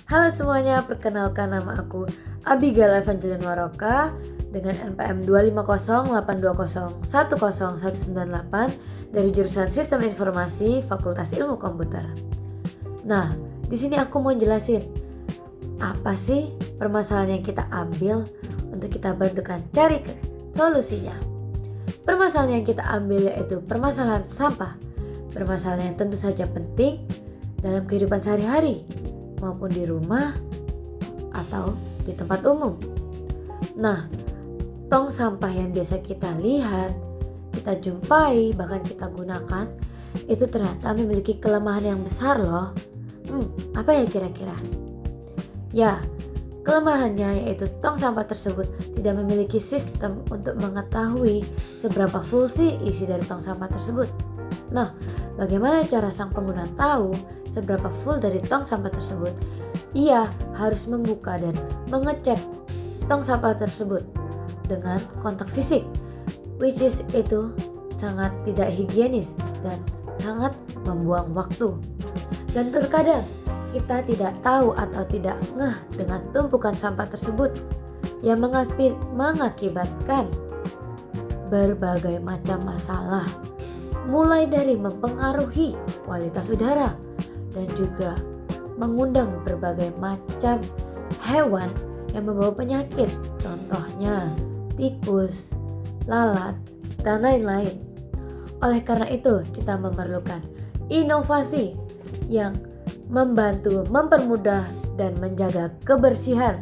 Halo semuanya, perkenalkan nama aku Abigail Evangeline Waroka dengan NPM 2500820101998 dari jurusan Sistem Informasi Fakultas Ilmu Komputer. Nah, di sini aku mau jelasin apa sih permasalahan yang kita ambil untuk kita bantukan cari solusinya. Permasalahan yang kita ambil yaitu permasalahan sampah. Permasalahan yang tentu saja penting dalam kehidupan sehari-hari maupun di rumah atau di tempat umum. Nah, tong sampah yang biasa kita lihat, kita jumpai, bahkan kita gunakan, itu ternyata memiliki kelemahan yang besar loh. Apa ya kira-kira? Ya, kelemahannya yaitu tong sampah tersebut tidak memiliki sistem untuk mengetahui seberapa full sih isi dari tong sampah tersebut. Nah, bagaimana cara sang pengguna tahu seberapa full dari tong sampah tersebut? Ia harus membuka dan mengecek tong sampah tersebut dengan kontak fisik, which is itu sangat tidak higienis dan sangat membuang waktu. Dan terkadang kita tidak tahu atau tidak ngeh dengan tumpukan sampah tersebut yang mengakibatkan berbagai macam masalah, mulai dari mempengaruhi kualitas udara dan juga mengundang berbagai macam hewan yang membawa penyakit, contohnya tikus, lalat, dan lain-lain. Oleh karena itu, kita memerlukan inovasi yang membantu, mempermudah, dan menjaga kebersihan.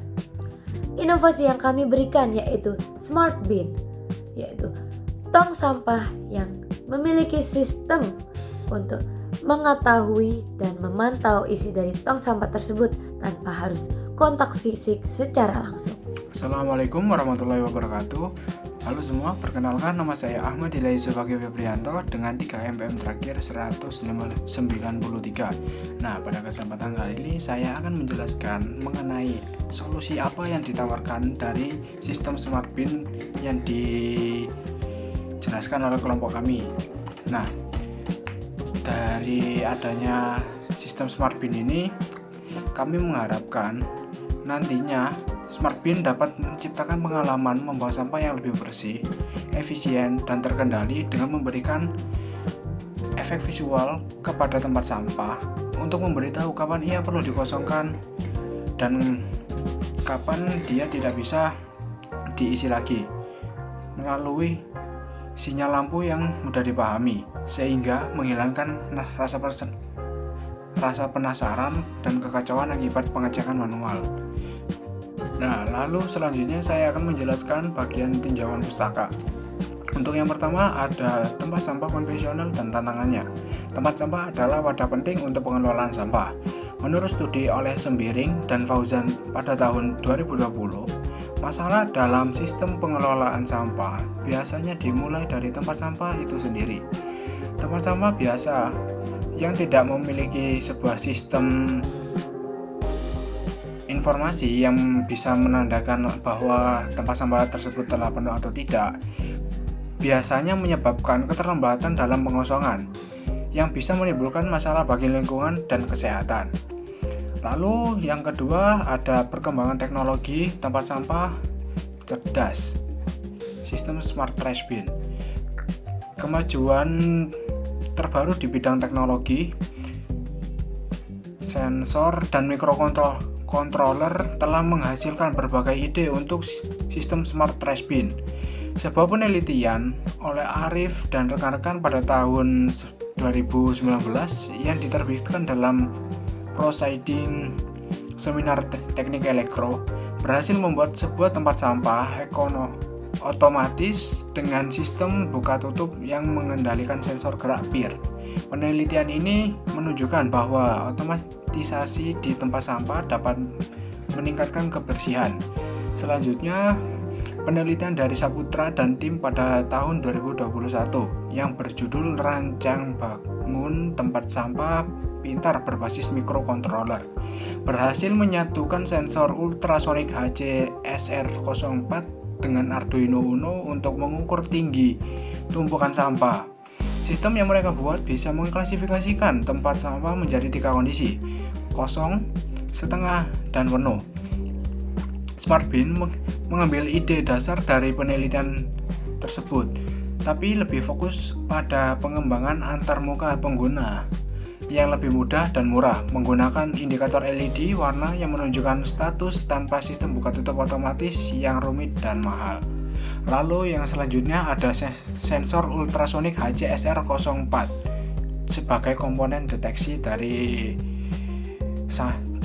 Inovasi yang kami berikan yaitu Smart Bin, yaitu tong sampah yang memiliki sistem untuk mengetahui dan memantau isi dari tong sampah tersebut tanpa harus kontak fisik secara langsung. Assalamualaikum warahmatullahi wabarakatuh. Halo semua, perkenalkan nama saya Ahmad Hilai Subagio Febrianto dengan 3 MPM terakhir 193. Nah, pada kesempatan kali ini saya akan menjelaskan mengenai solusi apa yang ditawarkan dari sistem Smart Bin yang dijelaskan oleh kelompok kami. Nah, dari adanya sistem Smart Bin ini, kami mengharapkan nantinya Smart Bin dapat menciptakan pengalaman membawa sampah yang lebih bersih, efisien, dan terkendali dengan memberikan efek visual kepada tempat sampah untuk memberitahu kapan ia perlu dikosongkan dan kapan dia tidak bisa diisi lagi melalui sinyal lampu yang mudah dipahami, sehingga menghilangkan rasa penasaran dan kekacauan akibat pengecekan manual. Nah, lalu selanjutnya saya akan menjelaskan bagian tinjauan pustaka. Untuk yang pertama ada tempat sampah konvensional dan tantangannya. Tempat sampah adalah wadah penting untuk pengelolaan sampah. Menurut studi oleh Sembiring dan Fauzan pada tahun 2020, masalah dalam sistem pengelolaan sampah biasanya dimulai dari tempat sampah itu sendiri. Tempat sampah biasa yang tidak memiliki sebuah sistem informasi yang bisa menandakan bahwa tempat sampah tersebut telah penuh atau tidak, biasanya menyebabkan keterlambatan dalam pengosongan yang bisa menimbulkan masalah bagi lingkungan dan kesehatan. Lalu yang kedua ada perkembangan teknologi tempat sampah cerdas, sistem Smart Trash Bin. Kemajuan terbaru di bidang teknologi, sensor, dan mikrokontroller telah menghasilkan berbagai ide untuk sistem Smart Trash Bin. Sebuah penelitian oleh Arif dan rekan-rekan pada tahun 2019 yang diterbitkan dalam Proceeding Seminar Teknik Elektro berhasil membuat sebuah tempat sampah otomatis dengan sistem buka tutup yang mengendalikan sensor gerak PIR. Penelitian ini menunjukkan bahwa otomatisasi di tempat sampah dapat meningkatkan kebersihan. Selanjutnya, penelitian dari Saputra dan tim pada tahun 2021 yang berjudul Rancang Bangun Tempat Sampah Pintar Berbasis Mikrokontroller berhasil menyatukan sensor ultrasonik HCSR04 dengan Arduino Uno untuk mengukur tinggi tumpukan sampah. Sistem yang mereka buat bisa mengklasifikasikan tempat sampah menjadi 3 kondisi: kosong, setengah dan penuh. Smart Bin mengambil ide dasar dari penelitian tersebut, tapi lebih fokus pada pengembangan antarmuka pengguna yang lebih mudah dan murah, menggunakan indikator LED warna yang menunjukkan status tanpa sistem buka tutup otomatis yang rumit dan mahal. Lalu yang selanjutnya ada sensor ultrasonik HCSR04 sebagai komponen deteksi dari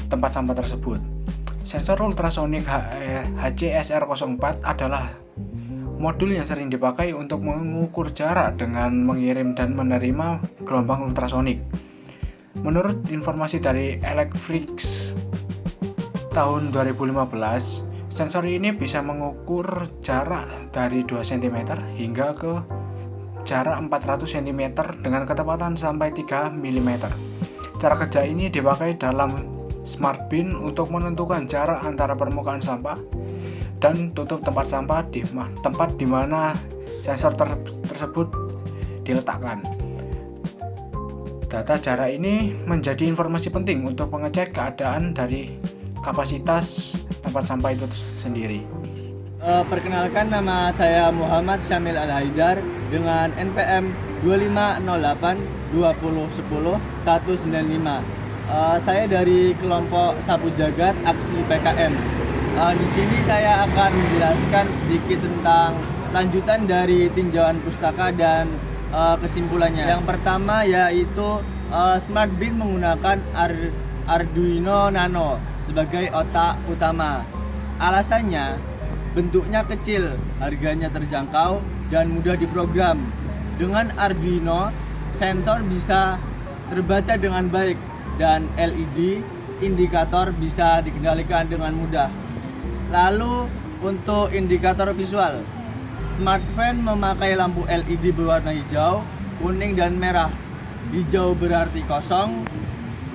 tempat sampah tersebut. Sensor ultrasonik HCSR04 adalah modul yang sering dipakai untuk mengukur jarak dengan mengirim dan menerima gelombang ultrasonik. Menurut informasi dari Electrix tahun 2015, sensor ini bisa mengukur jarak dari 2 cm hingga ke jarak 400 cm dengan ketepatan sampai 3 mm. Cara kerja ini dipakai dalam Smart Bin untuk menentukan jarak antara permukaan sampah dan tutup tempat sampah di tempat di mana sensor tersebut diletakkan. Data jarak ini menjadi informasi penting untuk mengecek keadaan dari kapasitas tempat sampah itu sendiri. Perkenalkan, nama saya Muhammad Syamil Al-Haidar dengan NPM 2508 2010 195. Saya dari kelompok Sapu Jagat Aksi PKM. Di sini saya akan menjelaskan sedikit tentang lanjutan dari tinjauan pustaka dan kesimpulannya. Yang pertama yaitu Smart Bin menggunakan Arduino Nano sebagai otak utama. Alasannya, bentuknya kecil, harganya terjangkau, dan mudah diprogram. Dengan Arduino, sensor bisa terbaca dengan baik dan LED indikator bisa dikendalikan dengan mudah. Lalu untuk indikator visual, Smart Fan memakai lampu LED berwarna hijau, kuning, dan merah. Hijau berarti kosong,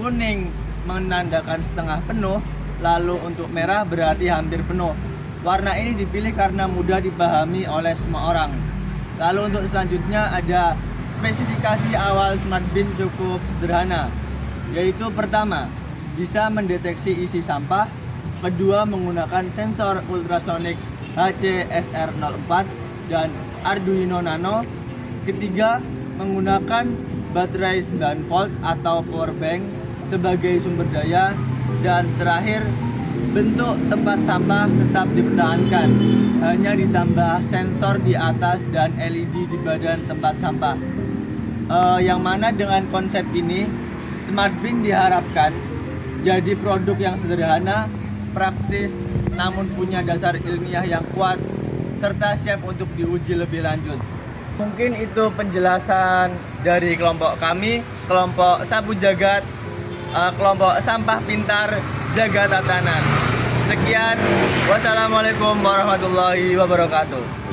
kuning menandakan setengah penuh, lalu untuk merah berarti hampir penuh. Warna ini dipilih karena mudah dipahami oleh semua orang. Lalu untuk selanjutnya ada spesifikasi awal Smart Bin cukup sederhana, yaitu pertama, bisa mendeteksi isi sampah, kedua, menggunakan sensor ultrasonik HCSR04 dan Arduino Nano, ketiga, menggunakan baterai 9 volt atau power bank sebagai sumber daya, dan terakhir, bentuk tempat sampah tetap dipertahankan, hanya ditambah sensor di atas dan LED di badan tempat sampah. Yang mana dengan konsep ini, Smart Bin diharapkan jadi produk yang sederhana, praktis, namun punya dasar ilmiah yang kuat, serta siap untuk diuji lebih lanjut. Mungkin itu penjelasan dari kelompok kami, kelompok Sapu Jagat, kelompok Sampah Pintar Jaga Tatanan. Sekian, wassalamualaikum warahmatullahi wabarakatuh.